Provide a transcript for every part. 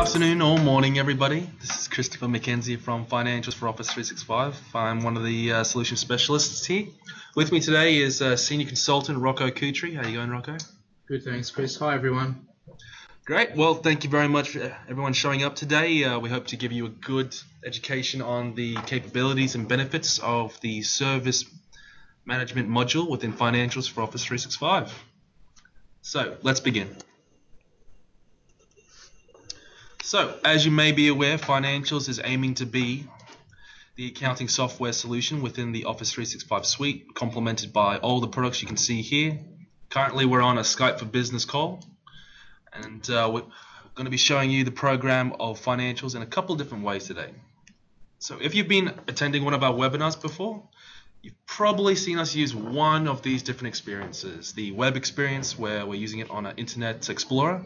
afternoon or morning, everybody. This is Christopher McKenzie from Financials for Office 365. I'm one of the solution specialists here. With me today is Senior Consultant Rocco Kutri. How are you going, Rocco? Good, thanks, Chris. Hi, everyone. Great. Well, thank you very much for everyone showing up today. We hope to give you a good education on the capabilities and benefits of the service management module within Financials for Office 365. So, let's begin. So, as you may be aware, Financials is aiming to be the accounting software solution within the Office 365 suite, complemented by all the products you can see here. Currently, we're on a Skype for Business call, and we're going to be showing you the program of Financials in a couple different ways today. So, if you've been attending one of our webinars before, you've probably seen us use one of these different experiences. The web experience, where we're using it on an Internet Explorer,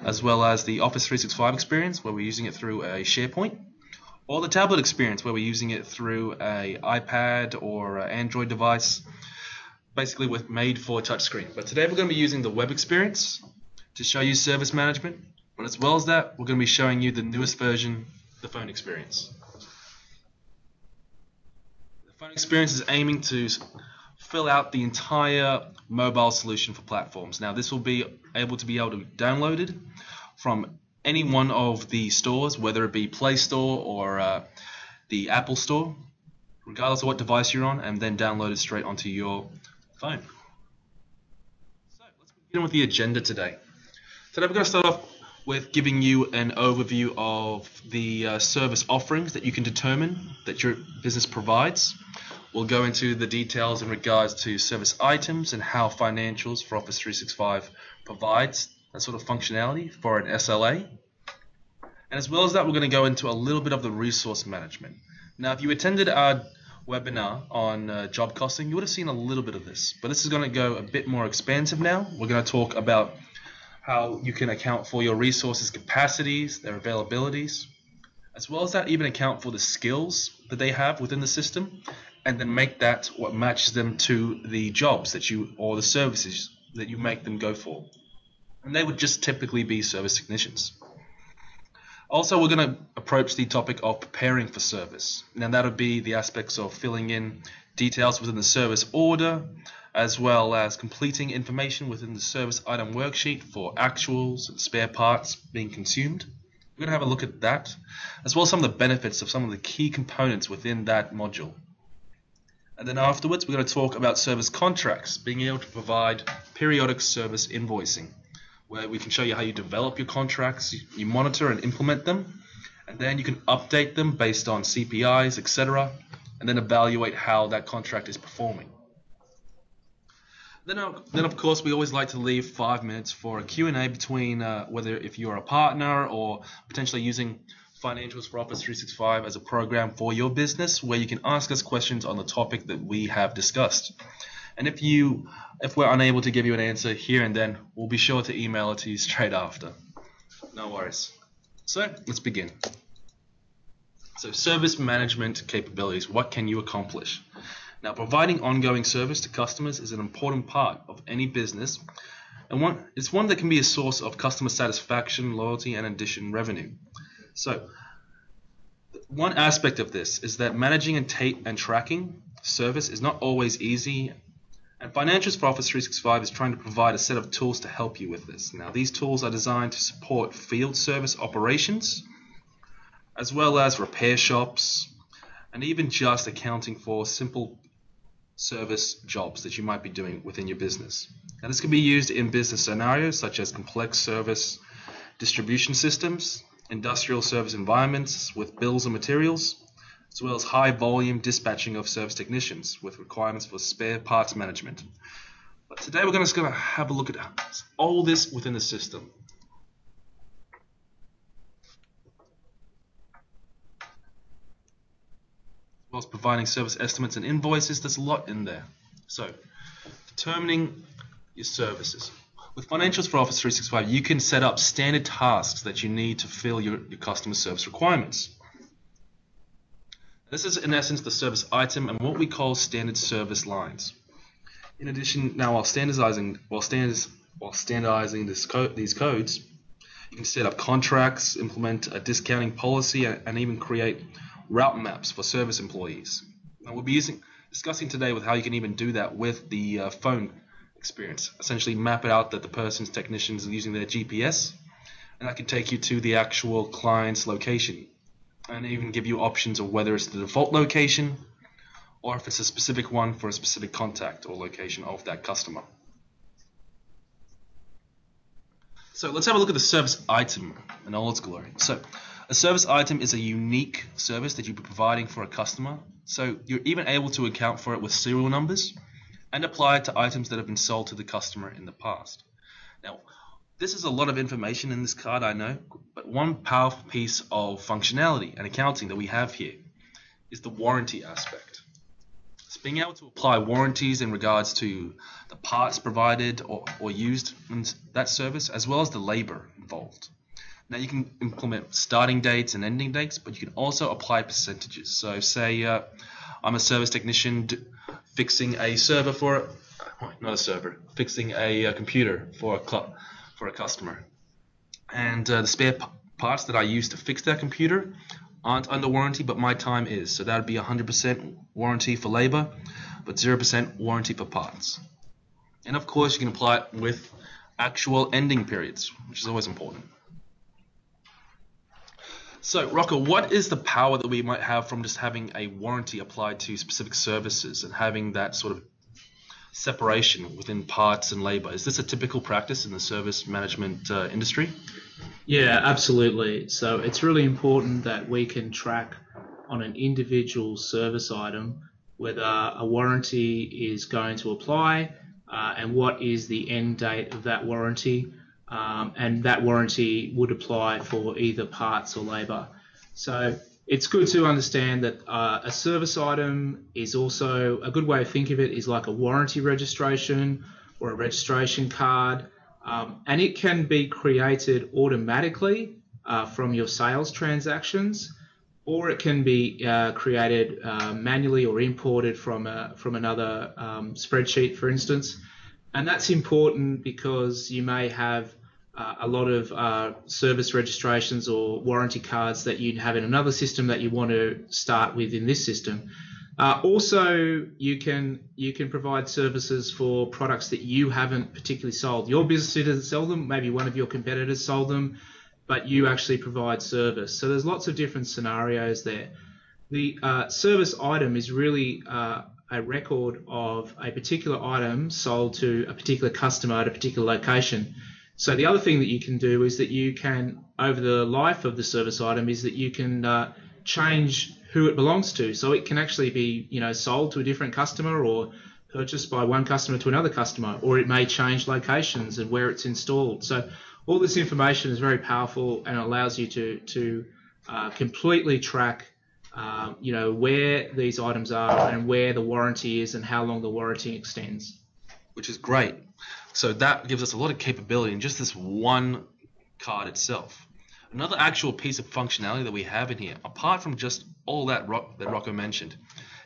as well as the Office 365 experience, where we're using it through a SharePoint, or the tablet experience, where we're using it through an iPad or an Android device, basically made for touchscreen. But today we're going to be using the web experience to show you service management, but as well as that, we're going to be showing you the newest version, the phone experience. Phone experience is aiming to fill out the entire mobile solution for platforms. Now, this will be able to be downloaded from any one of the stores, whether it be Play Store or the Apple Store, regardless of what device you're on, and then downloaded straight onto your phone. So let's begin with the agenda today. Today we're going to start off with giving you an overview of the service offerings that you can determine that your business provides. We'll go into the details in regards to service items and how Financials for Office 365 provides that sort of functionality for an SLA. And as well as that, we're going to go into a little bit of the resource management. Now, if you attended our webinar on job costing, you would have seen a little bit of this, but this is going to go a bit more expansive now. We're going to talk about how you can account for your resources capacities, their availabilities, as well as that even account for the skills that they have within the system, and then make that what matches them to the jobs that you, or the services that you make them go for. And they would just typically be service technicians. Also, we're going to approach the topic of preparing for service. Now, that would be the aspects of filling in details within the service order, as well as completing information within the service item worksheet for actuals and spare parts being consumed. We're going to have a look at that, as well as some of the benefits of some of the key components within that module. And then afterwards, we're going to talk about service contracts, being able to provide periodic service invoicing, where we can show you how you develop your contracts, you monitor and implement them, and then you can update them based on CPIs, etc., and then evaluate how that contract is performing. Then of course, we always like to leave 5 minutes for a Q&A between whether if you're a partner or potentially using Financials for Office 365 as a program for your business, where you can ask us questions on the topic that we have discussed. And if we're unable to give you an answer here and then, we'll be sure to email it to you straight after. No worries. So let's begin. So service management capabilities, what can you accomplish? Now, providing ongoing service to customers is an important part of any business, and it's one that can be a source of customer satisfaction, loyalty, and addition revenue. So, one aspect of this is that managing and tracking service is not always easy, and Financials for Office 365 is trying to provide a set of tools to help you with this. Now, these tools are designed to support field service operations, as well as repair shops, and even just accounting for simple service jobs that you might be doing within your business. Now, this can be used in business scenarios such as complex service distribution systems, industrial service environments with bills and materials, as well as high volume dispatching of service technicians with requirements for spare parts management. But today we're just going to have a look at all this within the system. As well as providing service estimates and invoices, there's a lot in there. So, determining your services. With Financials for Office 365, you can set up standard tasks that you need to fill your customer service requirements. This is in essence the service item and what we call standard service lines. In addition, now while standardizing these codes, You can set up contracts, implement a discounting policy, and even create route maps for service employees. And we'll be discussing today with how you can even do that with the phone experience. Essentially map it out that the person's technicians are using their GPS, and that can take you to the actual client's location, and even give you options of whether it's the default location or if it's a specific one for a specific contact or location of that customer. So let's have a look at the service item in all its glory. So a service item is a unique service that you'll be providing for a customer. So you're even able to account for it with serial numbers and apply it to items that have been sold to the customer in the past. Now, this is a lot of information in this card, I know, but one powerful piece of functionality and accounting that we have here is the warranty aspect. So being able to apply warranties in regards to the parts provided or used in that service, as well as the labor involved. Now you can implement starting dates and ending dates, but you can also apply percentages. So say I'm a service technician fixing a server for fixing a computer for a customer, and the spare parts that I use to fix that computer aren't under warranty, but my time is. So that would be 100% warranty for labor, but 0% warranty for parts. And of course, you can apply it with actual ending periods, which is always important. So, Rocco, what is the power that we might have from just having a warranty applied to specific services and having that sort of separation within parts and labor? Is this a typical practice in the service management industry? Yeah, absolutely. So it's really important that we can track on an individual service item whether a warranty is going to apply and what is the end date of that warranty. And that warranty would apply for either parts or labor. So it's good to understand that a service item is also a good way to think of it is like a warranty registration or a registration card, and it can be created automatically from your sales transactions, or it can be created manually or imported from another spreadsheet, for instance. And that's important because you may have a lot of service registrations or warranty cards that you have in another system that you want to start with in this system. Also, you can provide services for products that you haven't particularly sold. Your business doesn't sell them, maybe one of your competitors sold them, but you actually provide service. So there's lots of different scenarios there. The service item is really a record of a particular item sold to a particular customer at a particular location. So the other thing that you can do is that you can, over the life of the service item, is that you can change who it belongs to. So it can actually be, sold to a different customer or purchased by one customer to another customer, or it may change locations and where it's installed. So all this information is very powerful and allows you to completely track, where these items are and where the warranty is and how long the warranty extends. Which is great. So that gives us a lot of capability in just this one card itself. Another actual piece of functionality that we have in here, apart from just all that Rocco mentioned,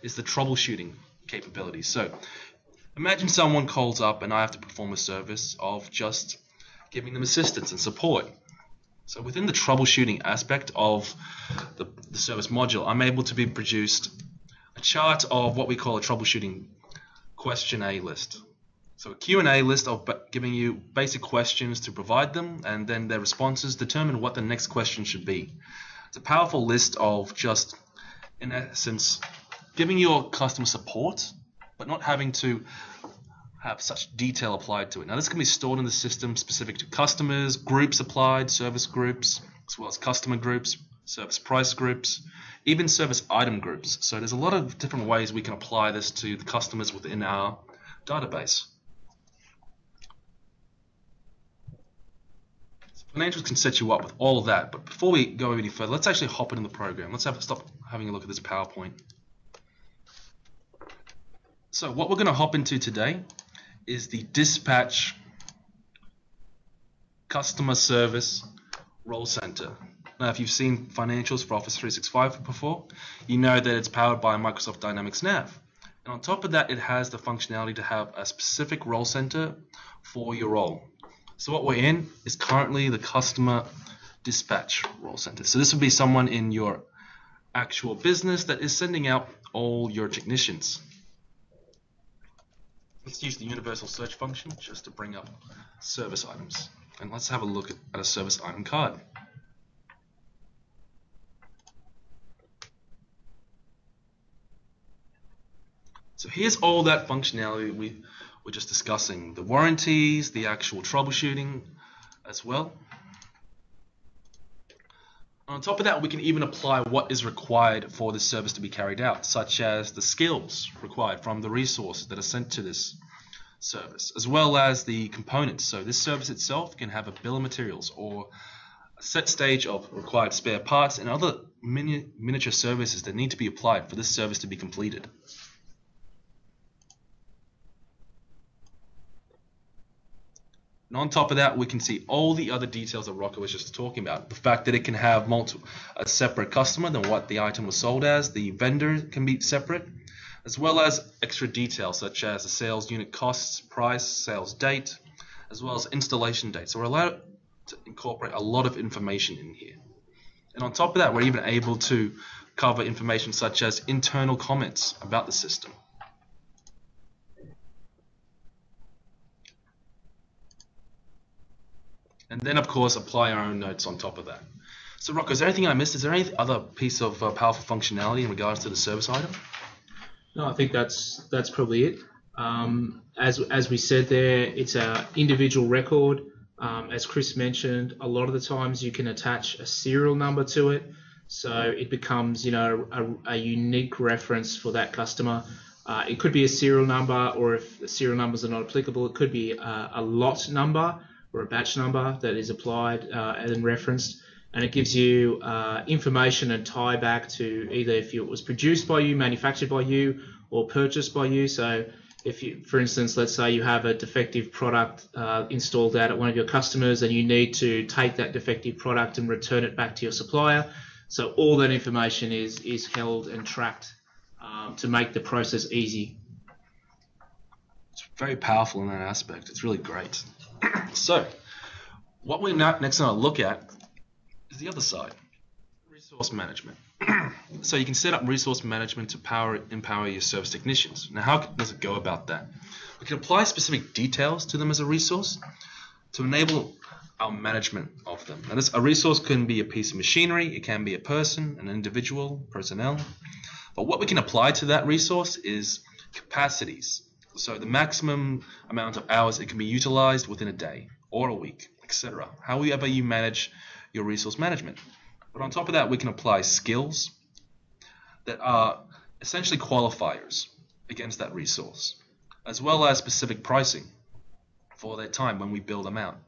is the troubleshooting capability. So imagine someone calls up and I have to perform a service of just giving them assistance and support. So within the troubleshooting aspect of the service module, I'm able to be produced a chart of what we call a troubleshooting question A list. So a Q&A list of giving you basic questions to provide them, and then their responses determine what the next question should be. It's a powerful list of just, in essence, giving your customer support, but not having to have such detail applied to it. Now this can be stored in the system specific to customers, groups applied, service groups, as well as customer groups, service price groups, even service item groups. So there's a lot of different ways we can apply this to the customers within our database. Financials can set you up with all of that, but before we go any further, let's actually hop into the program. Let's stop having a look at this PowerPoint. So what we're going to hop into today is the Dispatch Customer Service Role Center. Now, if you've seen financials for Office 365 before, you know that it's powered by Microsoft Dynamics Nav. And on top of that, it has the functionality to have a specific role center for your role. So what we're in is currently the customer dispatch role center. So this would be someone in your actual business that is sending out all your technicians. Let's use the universal search function just to bring up service items. And let's have a look at a service item card. So here's all that functionality we were just discussing. The warranties, the actual troubleshooting as well. On top of that, we can even apply what is required for this service to be carried out, such as the skills required from the resources that are sent to this service, as well as the components. So this service itself can have a bill of materials or a set stage of required spare parts and other miniature services that need to be applied for this service to be completed. And on top of that, we can see all the other details that Rocco was just talking about. The fact that it can have a separate customer than what the item was sold as. The vendor can be separate, as well as extra details such as the sales unit costs, price, sales date, as well as installation date. So we're allowed to incorporate a lot of information in here. And on top of that, we're even able to cover information such as internal comments about the system. And then, of course, apply our own notes on top of that. So, Rocco, is there anything I missed? Is there any other piece of powerful functionality in regards to the service item? No, I think that's probably it. As we said there, it's an individual record. As Chris mentioned, a lot of the times you can attach a serial number to it, so it becomes, a unique reference for that customer. It could be a serial number, or if the serial numbers are not applicable, it could be a lot number or a batch number that is applied and referenced, and it gives you information and tie back to either if it was produced by you, manufactured by you, or purchased by you. So if you, for instance, let's say you have a defective product installed out at one of your customers and you need to take that defective product and return it back to your supplier. So all that information is held and tracked to make the process easy. It's very powerful in that aspect. It's really great. So, what we're next going to look at is the other side, resource management. So you can set up resource management to empower your service technicians. Now, how does it go about that? We can apply specific details to them as a resource to enable our management of them. Now, a resource can be a piece of machinery, it can be a person, an individual, personnel. But what we can apply to that resource is capacities. So the maximum amount of hours it can be utilized within a day or a week, etc. However you manage your resource management. But on top of that, we can apply skills that are essentially qualifiers against that resource, as well as specific pricing for their time when we bill them out.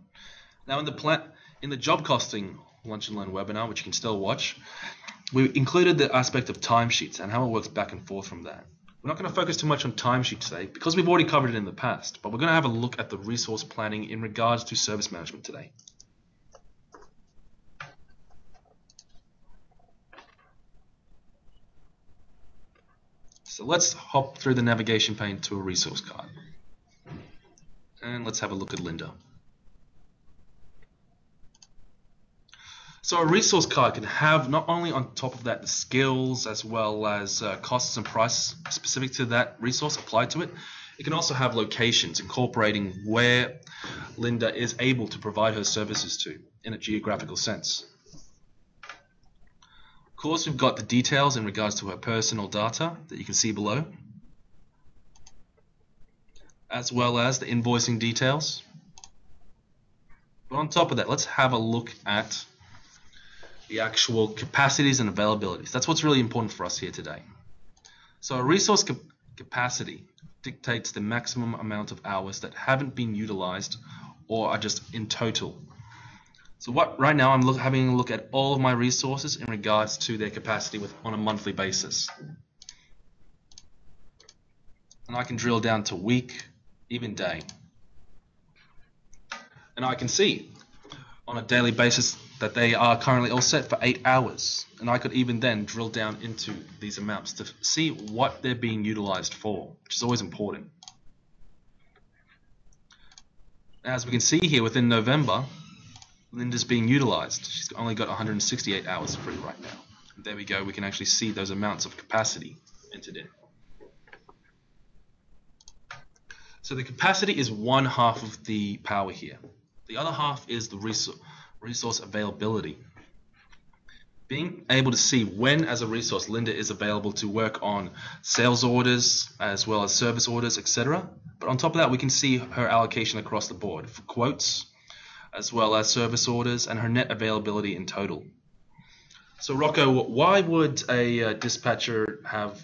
Now in the job costing Lunch and Learn webinar, which you can still watch, we included the aspect of timesheets and how it works back and forth from that. We're not going to focus too much on timesheets today because we've already covered it in the past, but we're going to have a look at the resource planning in regards to service management today. So let's hop through the navigation pane to a resource card. And let's have a look at Linda. So a resource card can have not only on top of that the skills as well as costs and price specific to that resource applied to it. It can also have locations incorporating where Linda is able to provide her services to in a geographical sense. Of course, we've got the details in regards to her personal data that you can see below, as well as the invoicing details. But on top of that, let's have a look at the actual capacities and availabilities. That's what's really important for us here today. So a resource capacity dictates the maximum amount of hours that haven't been utilized or are just in total. So right now I'm having a look at all of my resources in regards to their capacity on a monthly basis. And I can drill down to week, even day. And I can see on a daily basis that they are currently all set for 8 hours. And I could even then drill down into these amounts to see what they're being utilized for, which is always important. As we can see here, within November, Linda's being utilized. She's only got 168 hours free right now. And there we go. We can actually see those amounts of capacity entered in. So the capacity is one half of the power here. The other half is the resource availability. Being able to see when, as a resource, Linda is available to work on sales orders as well as service orders, etc. But on top of that, we can see her allocation across the board for quotes as well as service orders and her net availability in total. So Rocco, why would a dispatcher have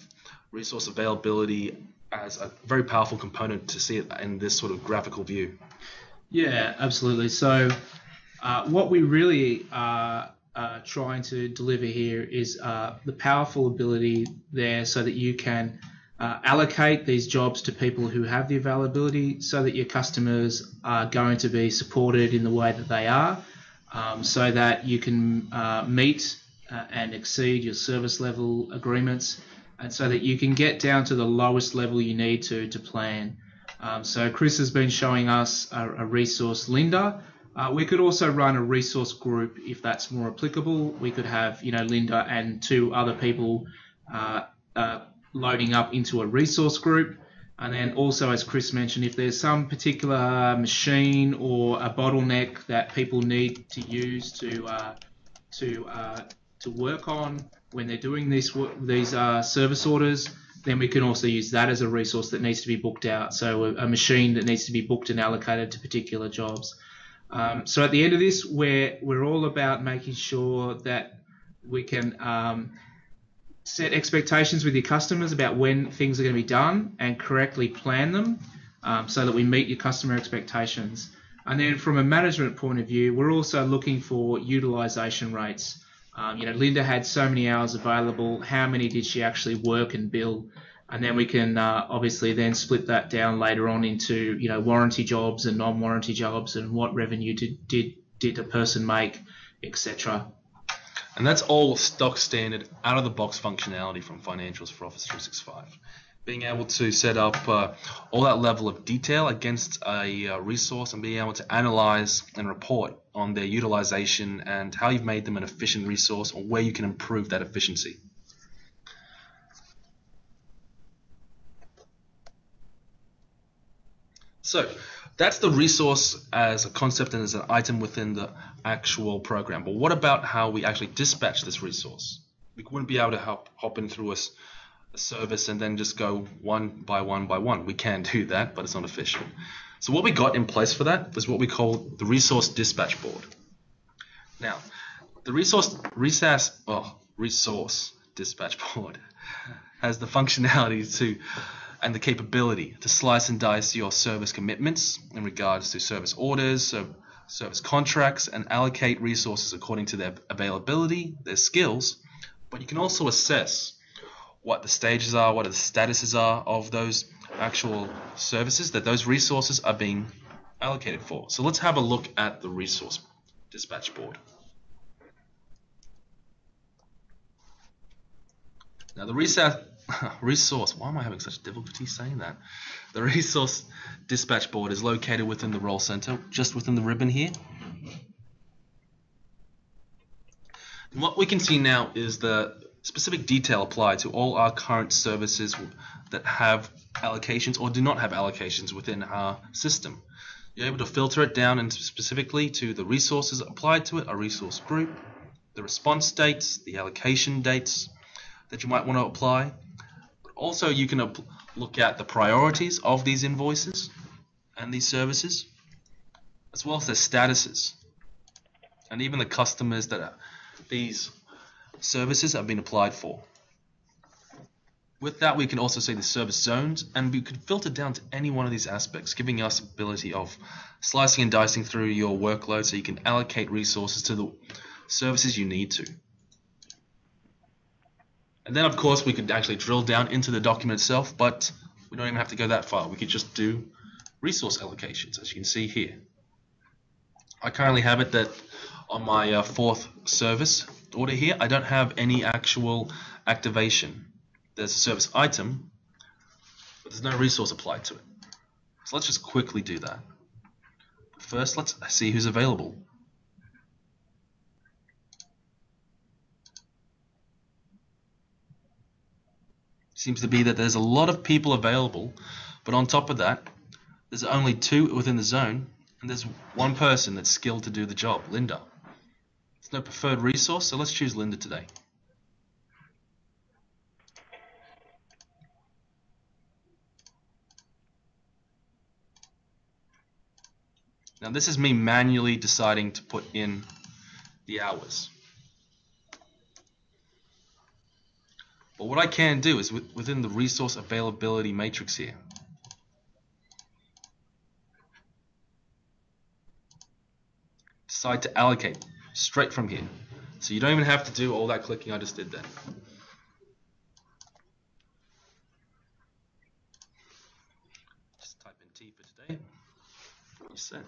resource availability as a very powerful component to see it in this sort of graphical view? Yeah, absolutely. So what we really are trying to deliver here is the powerful ability there so that you can allocate these jobs to people who have the availability so that your customers are going to be supported in the way that they are, so that you can meet and exceed your service level agreements, and so that you can get down to the lowest level you need to plan. So Chris has been showing us a resource, Linda. We could also run a resource group if that's more applicable. We could have, Linda and 2 other people loading up into a resource group. And then also, as Chris mentioned, if there's some particular machine or a bottleneck that people need to use to work on when they're doing these service orders, then we can also use that as a resource that needs to be booked out. So a machine that needs to be booked and allocated to particular jobs. So at the end of this, we're all about making sure that we can set expectations with your customers about when things are going to be done and correctly plan them so that we meet your customer expectations. And then from a management point of view, we're also looking for utilization rates. Linda had so many hours available. How many did she actually work and bill? And then we can obviously then split that down later on into warranty jobs and non-warranty jobs and what revenue did a person make, etc. And that's all stock standard out of the box functionality from Financials for Office 365. Being able to set up all that level of detail against a resource and being able to analyze and report on their utilization and how you've made them an efficient resource or where you can improve that efficiency. So that's the resource as a concept and as an item within the actual program. But what about how we actually dispatch this resource? We wouldn't be able to hop in through a service and then just go one by one by one. We can do that, but it's not efficient. So what we got in place for that was what we call the resource dispatch board. Now, the resource dispatch board has the functionality and the capability to slice and dice your service commitments in regards to service orders, service contracts, and allocate resources according to their availability, their skills. But you can also assess what the stages are, what the statuses are of those actual services that those resources are being allocated for. So let's have a look at the resource dispatch board. Now the resource, why am I having such difficulty saying that? The resource dispatch board is located within the role center, just within the ribbon here. And what we can see now is the specific detail applied to all our current services that have allocations or do not have allocations within our system. You're able to filter it down into specifically to the resources applied to it, a resource group, the response dates, the allocation dates that you might want to apply. But also you can look at the priorities of these invoices and these services, as well as their statuses, and even the customers that these services have been applied for. With that, we can also see the service zones, and we could filter down to any one of these aspects, giving us ability of slicing and dicing through your workload so you can allocate resources to the services you need to. And then, of course, we could actually drill down into the document itself, but we don't even have to go that far. We could just do resource allocations, as you can see here. I currently have it that on my fourth service order here, I don't have any actual activation. There's a service item, but there's no resource applied to it. So let's just quickly do that. first, let's see who's available. Seems to be that there's a lot of people available, but on top of that, there's only 2 within the zone, and there's 1 person that's skilled to do the job, Linda. There's no preferred resource, so let's choose Linda today. Now this is me manually deciding to put in the hours. But what I can do is within the resource availability matrix here, decide to allocate straight from here. So you don't even have to do all that clicking I just did there. Just type in T for today. Reset.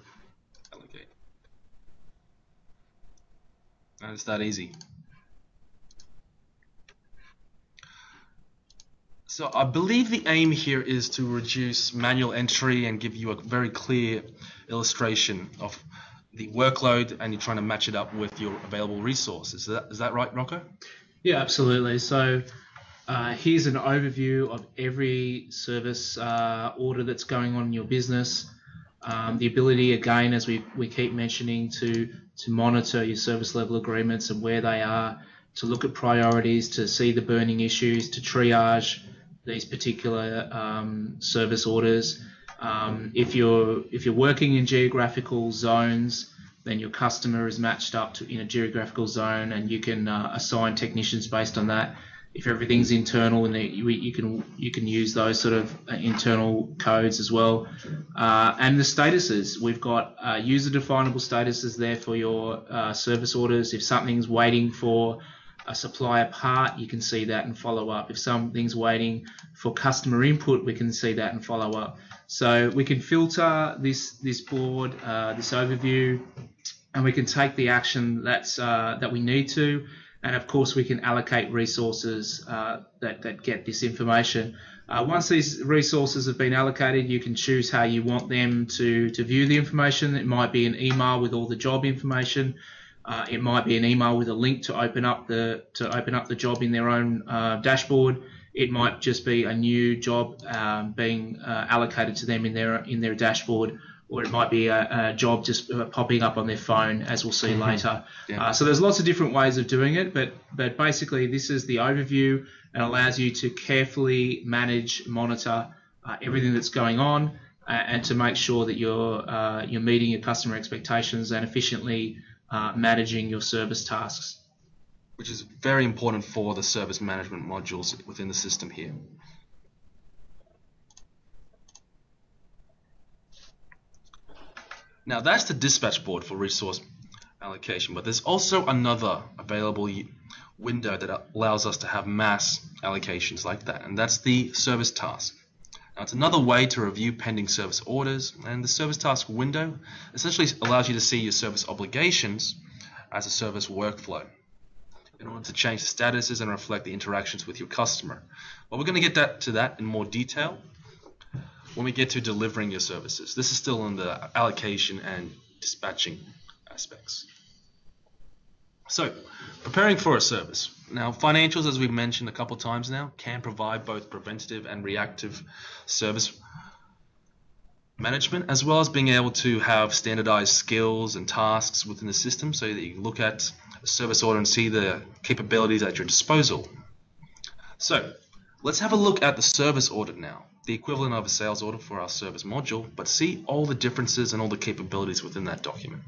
Allocate. And it's that easy. So I believe the aim here is to reduce manual entry and give you a very clear illustration of the workload, and you're trying to match it up with your available resources. Is that right, Rocco? Yeah, absolutely. So here's an overview of every service order that's going on in your business. The ability, again, as we keep mentioning, to monitor your service level agreements and where they are, to look at priorities, to see the burning issues, to triage these particular service orders. If you're working in geographical zones, then your customer is matched up in a geographical zone, and you can assign technicians based on that. If everything's internal, and you can use those sort of internal codes as well. And the statuses, we've got user definable statuses there for your service orders. If something's waiting for a supplier part, you can see that and follow up. If something's waiting for customer input, we can see that and follow up. So we can filter this board, this overview, and we can take the action that we need to. And of course, we can allocate resources that get this information. Once these resources have been allocated, you can choose how you want them to view the information. It might be an email with all the job information. It might be an email with a link to open up the job in their own dashboard. It might just be a new job being allocated to them in their dashboard, or it might be a job just popping up on their phone, as we'll see later. Yeah. So there's lots of different ways of doing it, but basically this is the overview and allows you to carefully manage, monitor everything that's going on, and to make sure that you're meeting your customer expectations and efficiently managing your service tasks. Which is very important for the service management modules within the system here. Now that's the dispatch board for resource allocation, but there's also another available window that allows us to have mass allocations like that, and that's the service task. Now it's another way to review pending service orders, and the service task window essentially allows you to see your service obligations as a service workflow in order to change the statuses and reflect the interactions with your customer. But we're going to get to that in more detail when we get to delivering your services. This is still in the allocation and dispatching aspects. So, preparing for a service. Now, financials, as we've mentioned a couple times now, can provide both preventative and reactive service management, as well as being able to have standardized skills and tasks within the system so that you can look at a service order and see the capabilities at your disposal. So, let's have a look at the service order now, the equivalent of a sales order for our service module, but see all the differences and all the capabilities within that document.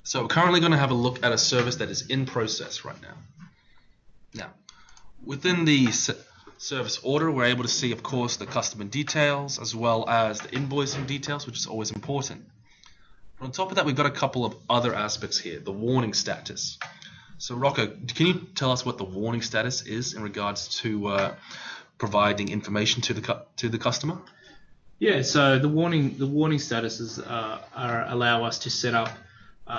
So we're currently going to have a look at a service that is in process right now. Now, within the service order, we're able to see, of course, the customer details as well as the invoicing details, which is always important. But on top of that, we've got a couple of other aspects here, the warning status. So Rocco, can you tell us what the warning status is in regards to providing information to the customer? Yeah, so the warning statuses allow us to set up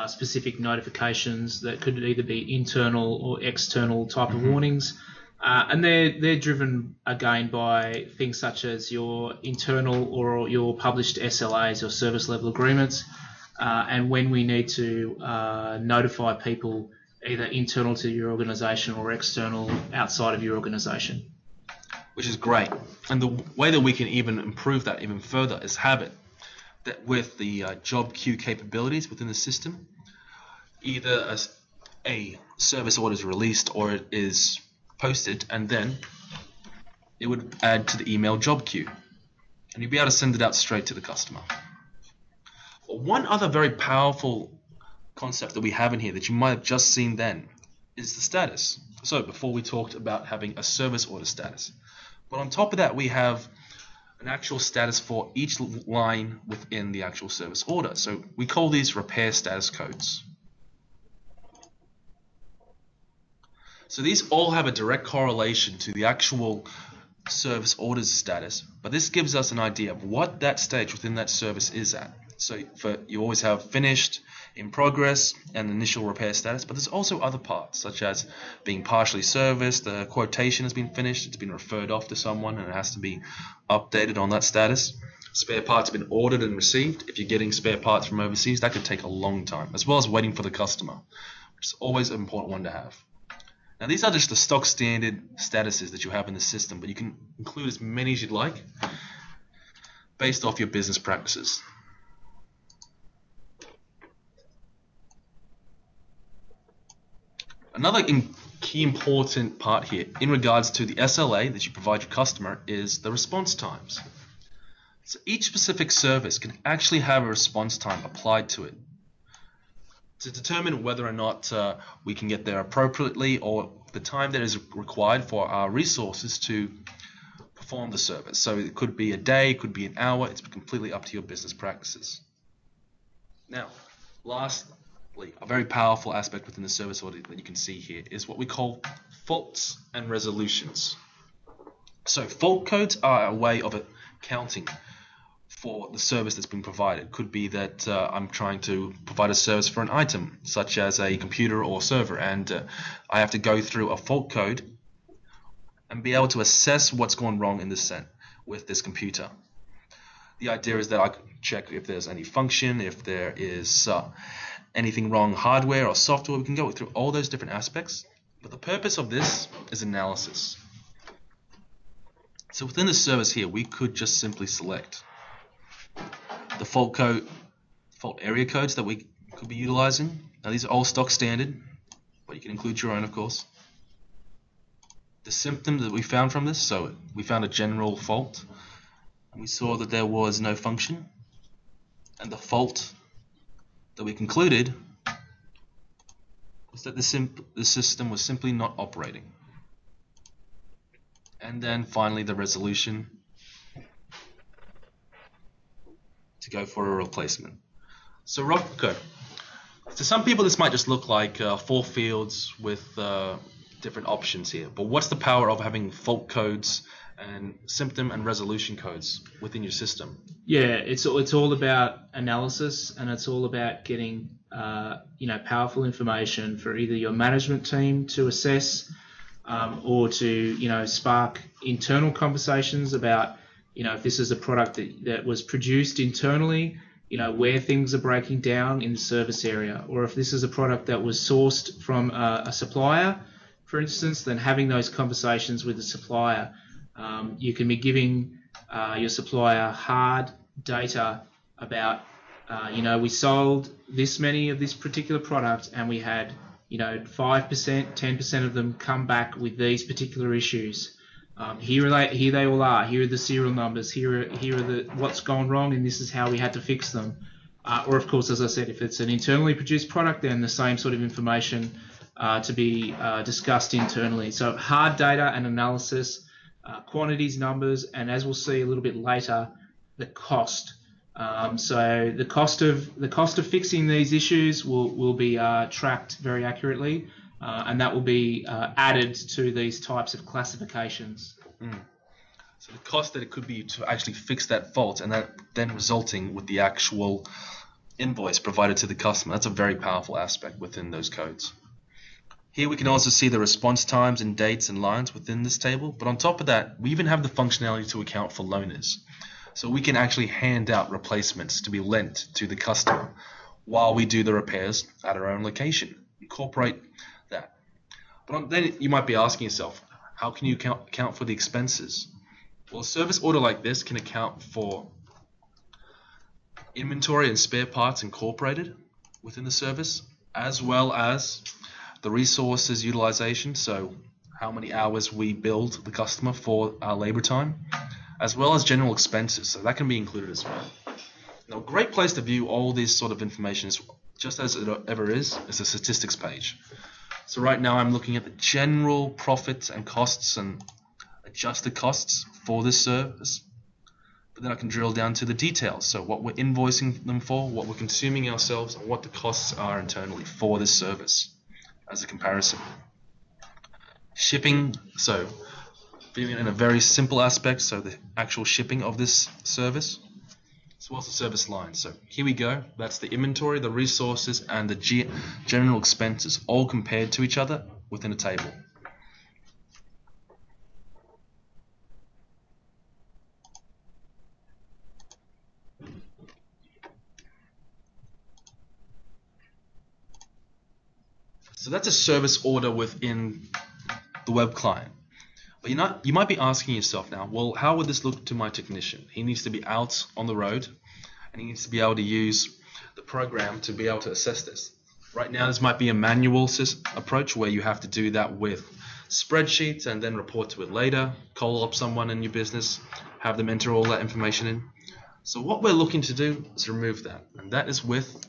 specific notifications that could either be internal or external type of warnings, and they're driven again by things such as your internal or your published SLAs or service level agreements, and when we need to notify people either internal to your organisation or external outside of your organisation. Which is great. And the way that we can even improve that even further is have it that with the job queue capabilities within the system, either as a service order is released or it is posted, and then it would add to the email job queue. And you'd be able to send it out straight to the customer. But one other very powerful concept that we have in here that you might have just seen then is the status. So before we talked about having a service order status. But on top of that, we have an actual status for each line within the actual service order. So we call these repair status codes. So these all have a direct correlation to the actual service order's status, but this gives us an idea of what that stage within that service is at. So you always have finished, in progress, and initial repair status, but there's also other parts, such as being partially serviced, the quotation has been finished, it's been referred off to someone, and it has to be updated on that status. Spare parts have been ordered and received. If you're getting spare parts from overseas, that could take a long time, as well as waiting for the customer, which is always an important one to have. Now, these are just the stock standard statuses that you have in the system, but you can include as many as you'd like based off your business practices. Another key important part here in regards to the SLA that you provide your customer is the response times. So each specific service can actually have a response time applied to it to determine whether or not we can get there appropriately or the time that is required for our resources to perform the service. So it could be a day, it could be an hour, it's completely up to your business practices. Now, lastly, a very powerful aspect within the service order that you can see here is what we call faults and resolutions. So fault codes are a way of accounting for the service that's been provided. It could be that I'm trying to provide a service for an item, such as a computer or server, and I have to go through a fault code and be able to assess what's gone wrong in this with this computer. The idea is that I can check if there's any function, if there is anything wrong hardware or software. We can go through all those different aspects, but the purpose of this is analysis. So within the service here, we could just simply select the fault area codes that we could be utilizing. Now these are all stock standard, but you can include your own, of course. The symptom that we found from this, so we found a general fault, and we saw that there was no function, and the fault that we concluded was that the system was simply not operating. And then finally the resolution to go for a replacement. So to some people this might just look like 4 fields with different options here, but what's the power of having fault codes and symptom and resolution codes within your system? Yeah, it's all about analysis, and it's all about getting powerful information for either your management team to assess or to spark internal conversations about if this is a product that was produced internally, where things are breaking down in the service area, or if this is a product that was sourced from a supplier, for instance, then having those conversations with the supplier. You can be giving your supplier hard data about, we sold this many of this particular product and we had, 5%, 10% of them come back with these particular issues. Here they all are. Here are the serial numbers. Here are what's gone wrong, and this is how we had to fix them. Or of course, as I said, if it's an internally produced product, then the same sort of information to be discussed internally. So hard data and analysis, quantities, numbers, and as we'll see a little bit later, the cost. So the cost of fixing these issues will be tracked very accurately, and that will be added to these types of classifications. So the cost that it could be to actually fix that fault, and that then resulting with the actual invoice provided to the customer. That's a very powerful aspect within those codes. Here we can also see the response times and dates and lines within this table, but on top of that, we even have the functionality to account for loaners. So we can actually hand out replacements to be lent to the customer while we do the repairs at our own location. Incorporate that. But then you might be asking yourself, how can you account for the expenses? Well, a service order like this can account for inventory and spare parts incorporated within the service, as well as the resources utilization, so how many hours we billed the customer for our labor time, as well as general expenses, so that can be included as well. Now, a great place to view all this sort of information is, just as it ever is the statistics page. So right now I'm looking at the general profits and costs and adjusted costs for this service. But then I can drill down to the details, so what we're invoicing them for, what we're consuming ourselves, and what the costs are internally for this service as a comparison. Shipping, so viewing it in a very simple aspect, so the actual shipping of this service, as well as the service line. So here we go, that's the inventory, the resources, and the general expenses all compared to each other within a table. So that's a service order within the web client. But you might be asking yourself now, well, how would this look to my technician? He needs to be out on the road, and he needs to be able to use the program to be able to assess this. Right now, this might be a manual approach where you have to do that with spreadsheets and then report to it later, call up someone in your business, have them enter all that information in. So what we're looking to do is remove that, and that is with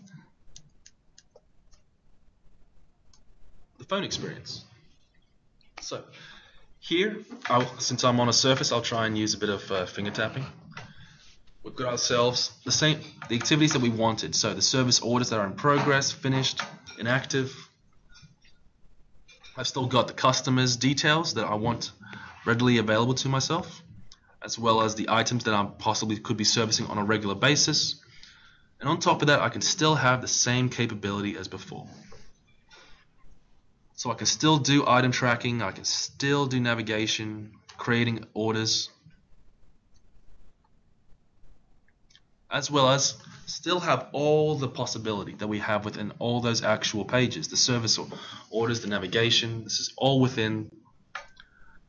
the phone experience. So here, since I'm on a surface, I'll try and use a bit of finger tapping. We've got ourselves the activities that we wanted. So the service orders that are in progress, finished, inactive. I've still got the customer's details that I want readily available to myself, as well as the items that I possibly could be servicing on a regular basis. And on top of that, I can still have the same capability as before. So I can still do item tracking, I can still do navigation, creating orders, as well as still have all the possibility that we have within all those actual pages, the service orders, the navigation. This is all within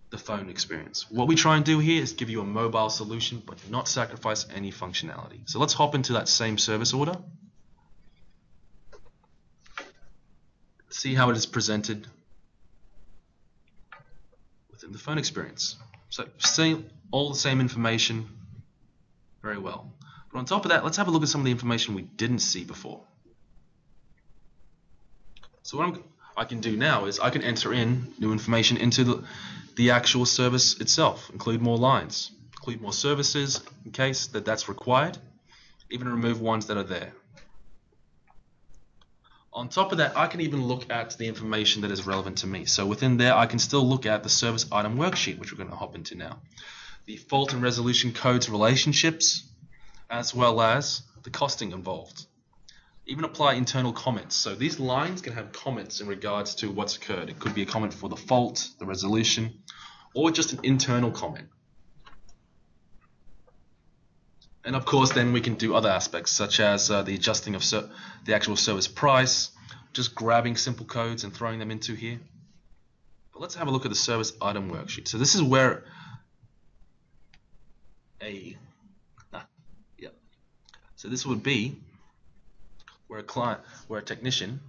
the phone experience. What we try and do here is give you a mobile solution, but not sacrifice any functionality. So let's hop into that same service order. See how it is presented within the phone experience. So all the same information very well. But on top of that, let's have a look at some of the information we didn't see before. So what I can do now is I can enter in new information into the actual service itself, include more lines, include more services in case that's required, even remove ones that are there. On top of that, I can even look at the information that is relevant to me. So within there, I can still look at the service item worksheet, which we're going to hop into now. The fault and resolution codes relationships, as well as the costing involved. Even apply internal comments. So these lines can have comments in regards to what's occurred. It could be a comment for the fault, the resolution, or just an internal comment. And of course, then we can do other aspects, such as the adjusting of the actual service price, just grabbing simple codes and throwing them into here. But let's have a look at the service item worksheet. So this is where So this would be where a technician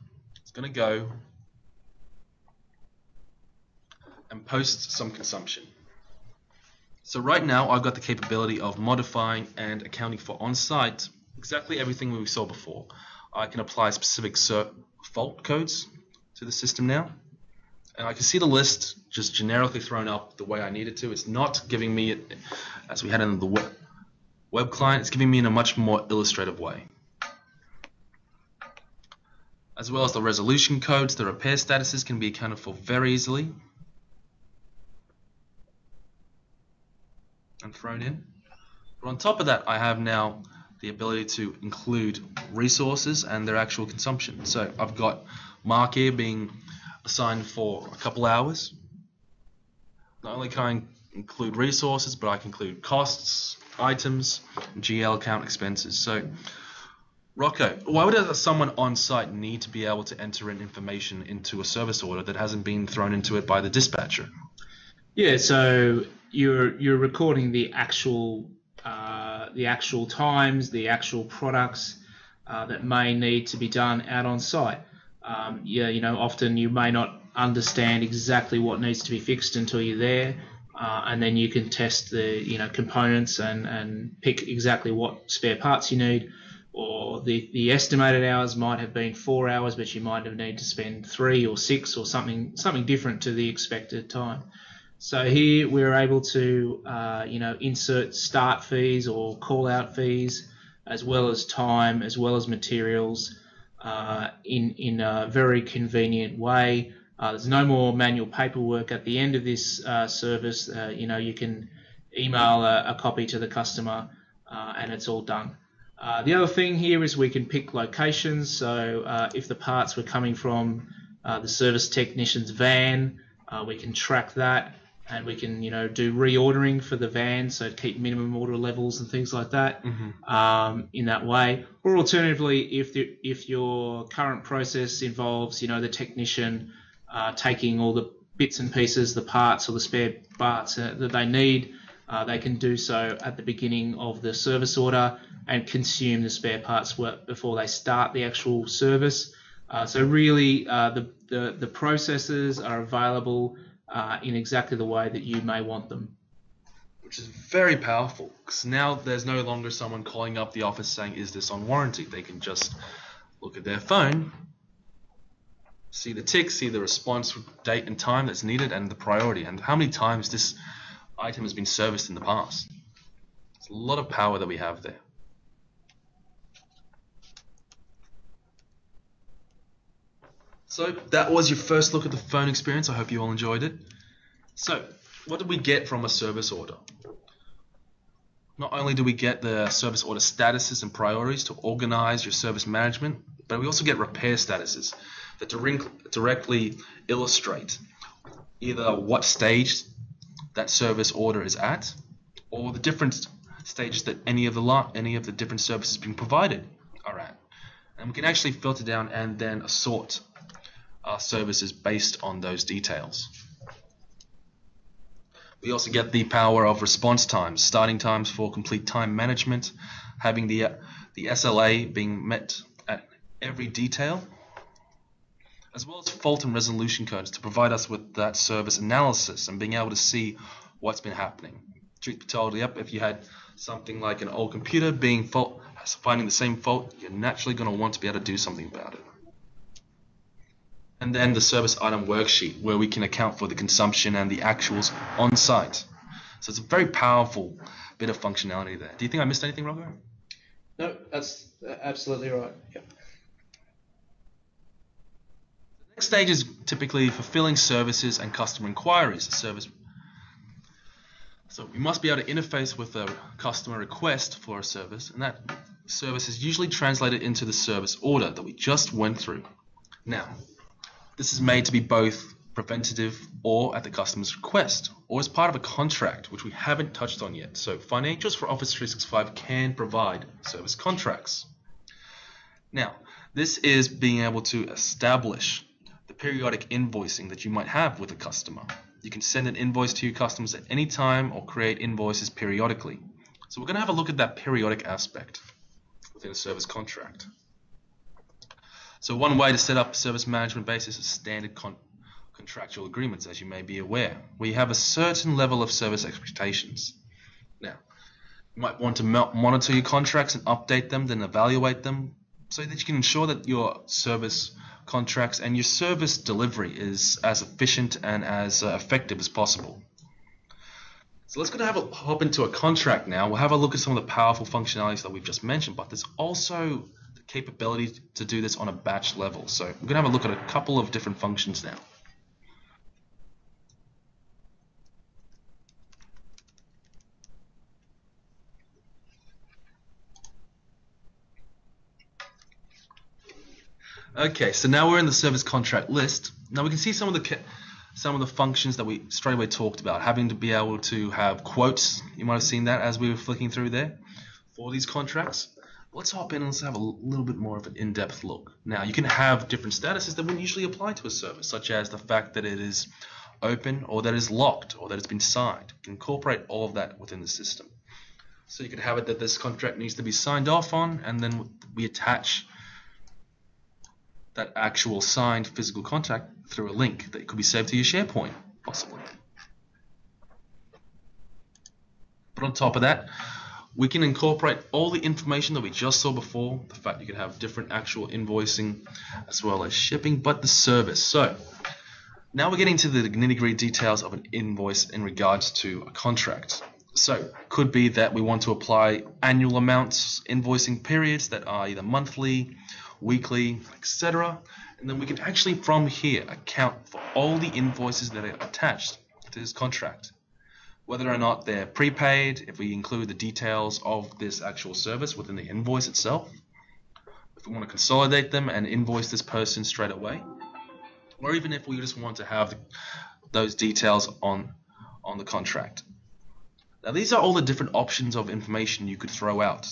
is going to go and post some consumption. So right now I've got the capability of modifying and accounting for on-site exactly everything we saw before. I can apply specific fault codes to the system now, and I can see the list just generically thrown up the way I need it to. It's not giving me it as we had in the web client, it's giving me in a much more illustrative way. As well as the resolution codes, the repair statuses can be accounted for very easily. and thrown in. But on top of that, I have now the ability to include resources and their actual consumption. So I've got Mark here being assigned for a couple hours. Not only can I include resources, but I can include costs, items, and GL account expenses. So, Rocco, why would someone on site need to be able to enter in information into a service order that hasn't been thrown into it by the dispatcher? Yeah, so you're recording the actual times, the actual products that may need to be done out on site. Often you may not understand exactly what needs to be fixed until you're there, and then you can test the components and pick exactly what spare parts you need. Or the estimated hours might have been 4 hours, but you might have needed to spend 3 or 6 or something different to the expected time. So here we're able to insert start fees or call out fees, as well as time, as well as materials, in a very convenient way. There's no more manual paperwork at the end of this service. You can email a copy to the customer, and it's all done. The other thing here is we can pick locations. So if the parts were coming from the service technician's van, we can track that, and we can do reordering for the van, so keep minimum order levels and things like that. In that way. Or alternatively, if your current process involves the technician taking all the bits and pieces, the parts or the spare parts that they need, they can do so at the beginning of the service order and consume the spare parts before they start the actual service. So really, the processes are available in exactly the way that you may want them. Which is very powerful, because now there's no longer someone calling up the office saying, is this on warranty? They can just look at their phone, see the tick, see the response date and time that's needed, and the priority, and how many times this item has been serviced in the past. It's a lot of power that we have there. So that was your first look at the phone experience. I hope you all enjoyed it. So what did we get from a service order? Not only do we get the service order statuses and priorities to organize your service management, but we also get repair statuses that directly illustrate either what stage that service order is at, or the different stages that any of the different services being provided are at. And we can actually filter down and then assort our services based on those details. We also get the power of response times, starting times for complete time management, having the SLA being met at every detail, as well as fault and resolution codes to provide us with that service analysis and being able to see what's been happening. Truth be told, if you had something like an old computer finding the same fault, you're naturally going to want to be able to do something about it. And then the service item worksheet, where we can account for the consumption and the actuals on site. So it's a very powerful bit of functionality there. Do you think I missed anything, Rocco? No, that's absolutely right. Yep. The next stage is typically fulfilling services and customer inquiries. So we must be able to interface with a customer request for a service, and that service is usually translated into the service order that we just went through. Now, this is made to be both preventative or at the customer's request, or as part of a contract, which we haven't touched on yet. So financials for Office 365 can provide service contracts. Now, this is being able to establish the periodic invoicing that you might have with a customer. You can send an invoice to your customers at any time or create invoices periodically. So we're going to have a look at that periodic aspect within a service contract. So one way to set up a service management basis is standard contractual agreements, as you may be aware. We have a certain level of service expectations. Now, you might want to monitor your contracts and update them, then evaluate them, so that you can ensure that your service contracts and your service delivery is as efficient and as effective as possible. So let's hop into a contract now. We'll have a look at some of the powerful functionalities that we've just mentioned, but there's also the capability to do this on a batch level. So we're going to have a look at a couple of different functions now. Okay, so now we're in the service contract list. Now we can see some of the functions that we straight away talked about, having to be able to have quotes. You might have seen that as we were flicking through there for these contracts. Let's hop in and let's have a little bit more of an in-depth look. Now you can have different statuses that wouldn't usually apply to a service, such as the fact that it is open or that it is locked or that it's been signed. You can incorporate all of that within the system. So you could have it that this contract needs to be signed off on, and then we attach that actual signed physical contract through a link that could be saved to your SharePoint, possibly. But on top of that, we can incorporate all the information that we just saw before, the fact you can have different actual invoicing as well as shipping, but the service. So now we're getting to the nitty-gritty details of an invoice in regards to a contract. So could be that we want to apply annual amounts, invoicing periods that are either monthly, weekly, etc. And then we can actually from here account for all the invoices that are attached to this contract. Whether or not they're prepaid, if we include the details of this actual service within the invoice itself, if we want to consolidate them and invoice this person straight away, or even if we just want to have those details on the contract. Now these are all the different options of information you could throw out,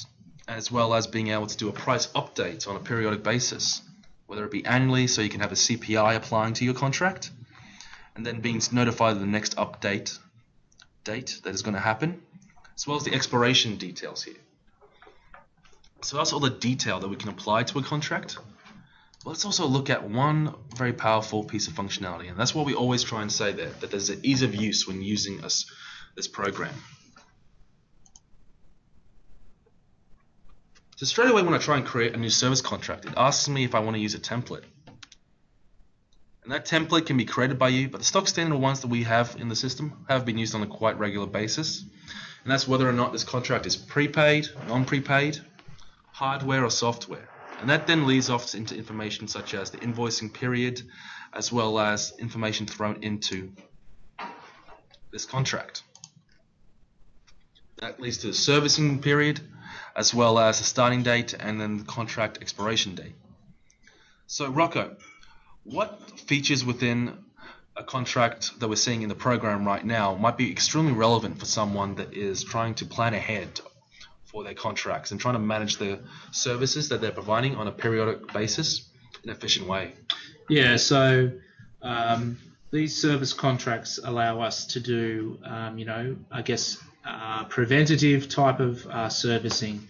as well as being able to do a price update on a periodic basis, whether it be annually, so you can have a CPI applying to your contract, and then being notified of the next update date that is going to happen, as well as the expiration details here. So that's all the detail that we can apply to a contract. But let's also look at one very powerful piece of functionality, and that's what we always try and say there, that there's an ease of use when using this program. So straight away when I try and create a new service contract, it asks me if I want to use a template. And that template can be created by you, but the stock standard ones that we have in the system have been used on a quite regular basis. And that's whether or not this contract is prepaid, non-prepaid, hardware or software. And that then leads off into information such as the invoicing period, as well as information thrown into this contract. That leads to the servicing period, as well as the starting date and then the contract expiration date. So Rocco, what features within a contract that we're seeing in the program right now might be extremely relevant for someone that is trying to plan ahead for their contracts and trying to manage the services that they're providing on a periodic basis in an efficient way? Yeah, so these service contracts allow us to do, preventative type of servicing.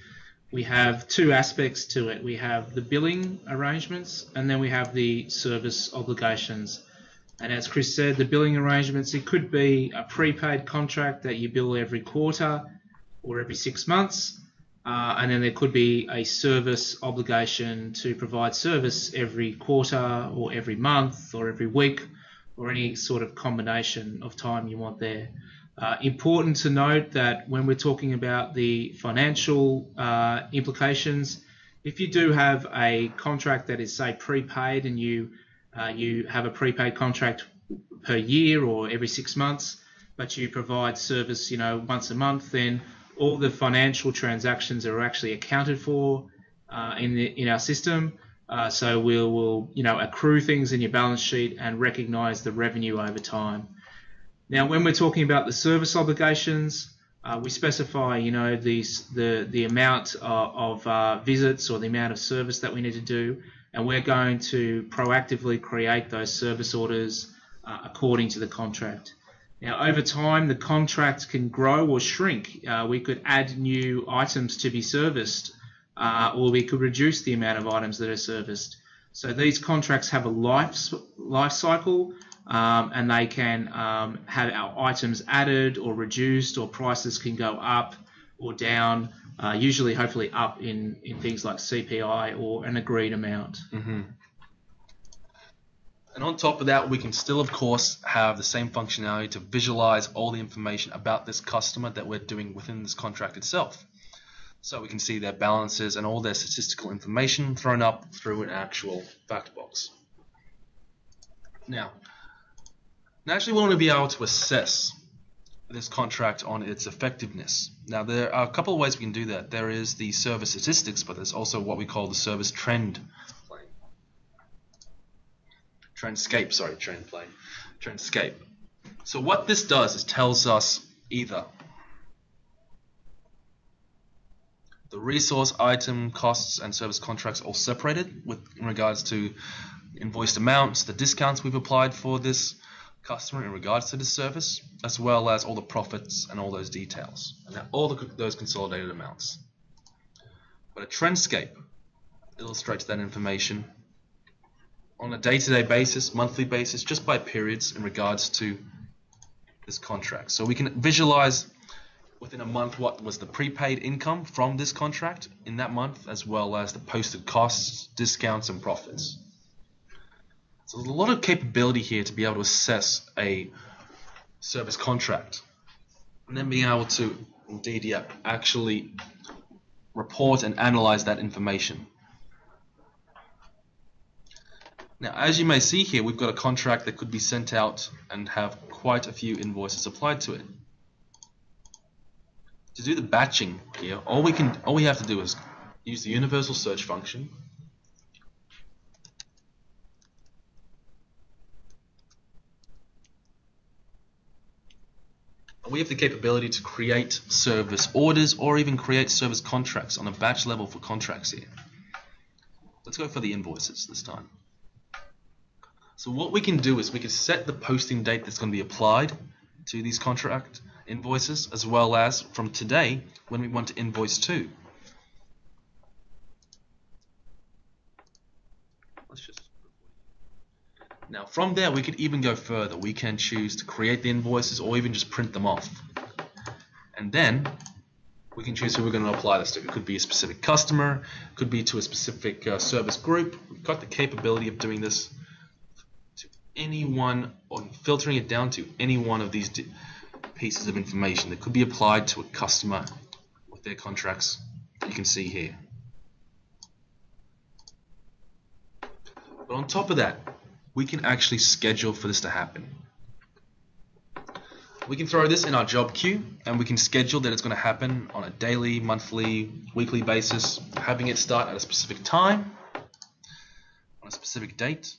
We have two aspects to it. We have the billing arrangements, and then we have the service obligations. And as Chris said, the billing arrangements, it could be a prepaid contract that you bill every quarter or every 6 months. And then there could be a service obligation to provide service every quarter or every month or every week, or any sort of combination of time you want there. Important to note that when we're talking about the financial implications, if you do have a contract that is, say, prepaid, and you have a prepaid contract per year or every 6 months, but you provide service, once a month, then all the financial transactions are actually accounted for in our system. So we'll accrue things in your balance sheet and recognize the revenue over time. Now, when we're talking about the service obligations, we specify, the amount of visits or the amount of service that we need to do, and we're going to proactively create those service orders according to the contract. Now, over time, the contract can grow or shrink. We could add new items to be serviced, or we could reduce the amount of items that are serviced. So these contracts have a life cycle, and they can have our items added or reduced, or prices can go up or down, usually hopefully up in things like CPI or an agreed amount. Mm-hmm. And on top of that, we can still, of course, have the same functionality to visualize all the information about this customer that we're doing within this contract itself. So we can see their balances and all their statistical information thrown up through an actual fact box. Now, naturally, we want to be able to assess this contract on its effectiveness. Now, there are a couple of ways we can do that. There is the service statistics, but there's also what we call the service trend plane. Trendscape. So what this does is tells us either the resource, item, costs, and service contracts all separated in regards to invoiced amounts, the discounts we've applied for this customer in regards to this service, as well as all the profits and all those details, and all those consolidated amounts. But a trendscape illustrates that information on a day-to-day basis, monthly basis, just by periods in regards to this contract. So we can visualize within a month what was the prepaid income from this contract in that month, as well as the posted costs, discounts, and profits. So there's a lot of capability here to be able to assess a service contract, and then being able to indeed actually report and analyze that information. Now, as you may see here, we've got a contract that could be sent out and have quite a few invoices applied to it. To do the batching here, all we have to do is use the universal search function. We have the capability to create service orders or even create service contracts on a batch level for contracts here. Let's go for the invoices this time. So what we can do is we can set the posting date that's going to be applied to these contract invoices, as well as from today when we want to invoice to. Now from there we could even go further. We can choose to create the invoices or even just print them off. And then we can choose who we're going to apply this to. It could be a specific customer, it could be to a specific service group. We've got the capability of doing this to anyone, or filtering it down to any one of these pieces of information that could be applied to a customer with their contracts that you can see here. But on top of that, we can actually schedule for this to happen. We can throw this in our job queue, and we can schedule that it's going to happen on a daily, monthly, weekly basis, having it start at a specific time, on a specific date,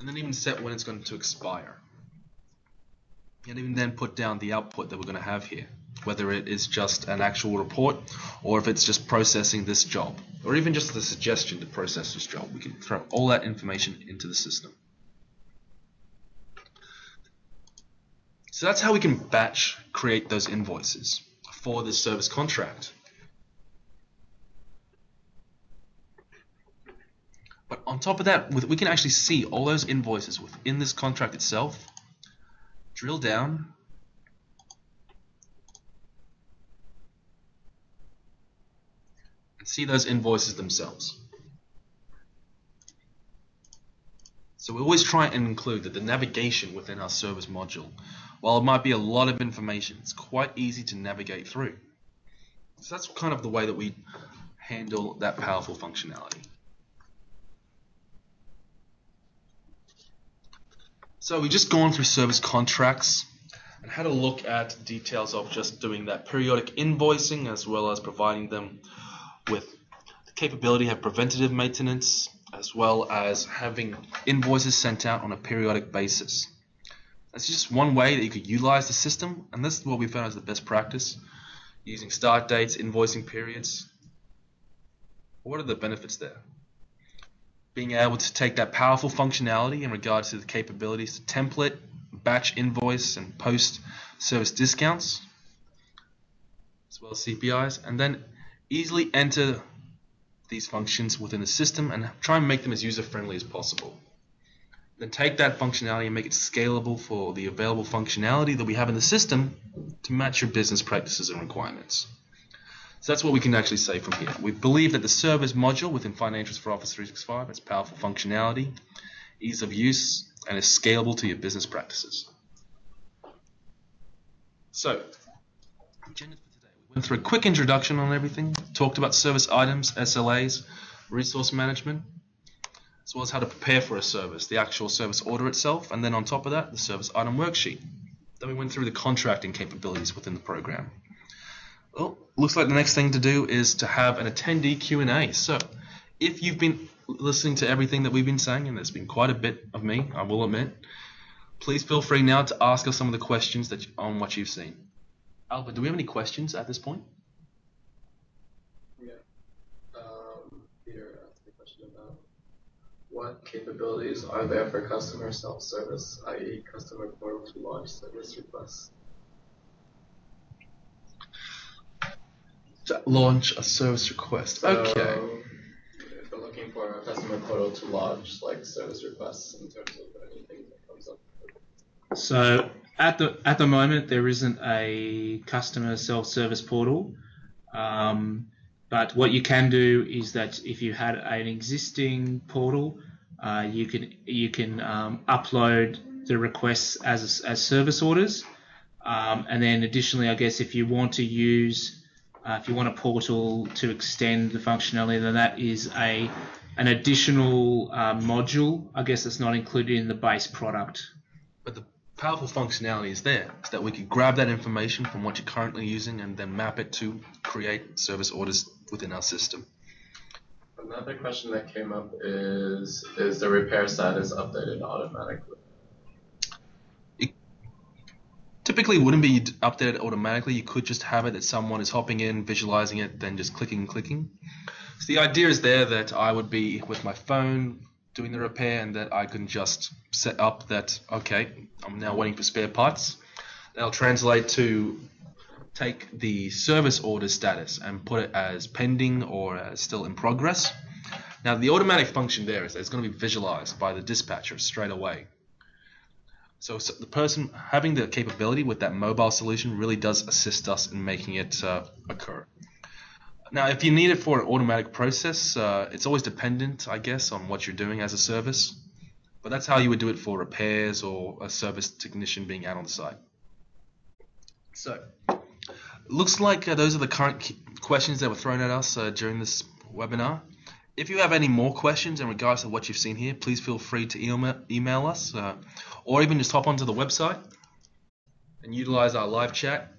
and then even set when it's going to expire. And even then put down the output that we're going to have here, whether it is just an actual report or if it's just processing this job, or even just the suggestion to process this job. We can throw all that information into the system. So that's how we can batch create those invoices for this service contract. But on top of that, we can actually see all those invoices within this contract itself, drill down, and see those invoices themselves. So we always try and include that the navigation within our service module, while it might be a lot of information, it's quite easy to navigate through. So that's kind of the way that we handle that powerful functionality. So we've just gone through service contracts and had a look at details of just doing that periodic invoicing, as well as providing them with the capability to have preventative maintenance, as well as having invoices sent out on a periodic basis. That's just one way that you could utilize the system, and this is what we found as the best practice, using start dates, invoicing periods. What are the benefits there? Being able to take that powerful functionality in regards to the capabilities to template, batch invoice, and post service discounts, as well as CPIs, and then easily enter these functions within the system and try and make them as user-friendly as possible. Then take that functionality and make it scalable for the available functionality that we have in the system to match your business practices and requirements. So that's what we can actually say from here. We believe that the service module within Financials for Office 365 has powerful functionality, ease of use, and is scalable to your business practices. So, agenda for today. We went through a quick introduction on everything, talked about service items, SLAs, resource management, as well as how to prepare for a service, the actual service order itself, and then on top of that, the service item worksheet. Then we went through the contracting capabilities within the program. Well, looks like the next thing to do is to have an attendee Q&A. So, if you've been listening to everything that we've been saying, and there's been quite a bit of me, I will admit, please feel free now to ask us some of the questions on what you've seen. Albert, do we have any questions at this point? Yeah. Peter asked a question about what capabilities are there for customer self-service, i.e. customer portal to lodge service requests? To launch a service request. Okay. So, if we're looking for a customer portal to lodge like service requests in terms of anything that comes up. So at the moment there isn't a customer self-service portal, but what you can do is that if you had an existing portal, you can upload the requests as service orders, and then additionally, I guess if you want to use if you want a portal to extend the functionality, then that is an additional module, I guess, that's not included in the base product. But the powerful functionality is there, is that we can grab that information from what you're currently using and then map it to create service orders within our system. Another question that came up is the repair status updated automatically? It typically wouldn't be updated automatically. You could just have it that someone is hopping in, visualizing it, then just clicking. So the idea is there that I would be with my phone doing the repair, and that I can just set up that, okay, I'm now waiting for spare parts. That'll translate to take the service order status and put it as pending or as still in progress. Now the automatic function there is that it's going to be visualized by the dispatcher straight away. So the person having the capability with that mobile solution really does assist us in making it occur. Now, if you need it for an automatic process, it's always dependent, I guess, on what you're doing as a service. But that's how you would do it for repairs or a service technician being out on the site. So, looks like those are the current questions that were thrown at us during this webinar. If you have any more questions in regards to what you've seen here, please feel free to email us or even just hop onto the website and utilize our live chat.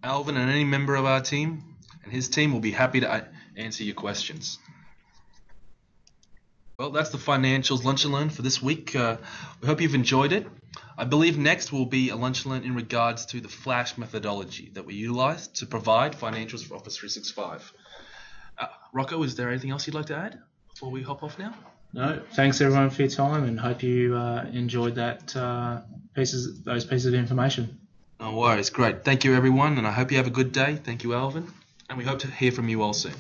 Alvin and any member of our team and his team will be happy to answer your questions. Well, that's the Financials Lunch and Learn for this week. We hope you've enjoyed it. I believe next will be a Lunch and Learn in regards to the Flash methodology that we utilize to provide financials for Office 365. Rocco, is there anything else you'd like to add before we hop off now? No, thanks everyone for your time, and hope you enjoyed those pieces of information. No worries, great. Thank you everyone, and I hope you have a good day. Thank you, Alvin, and we hope to hear from you all soon.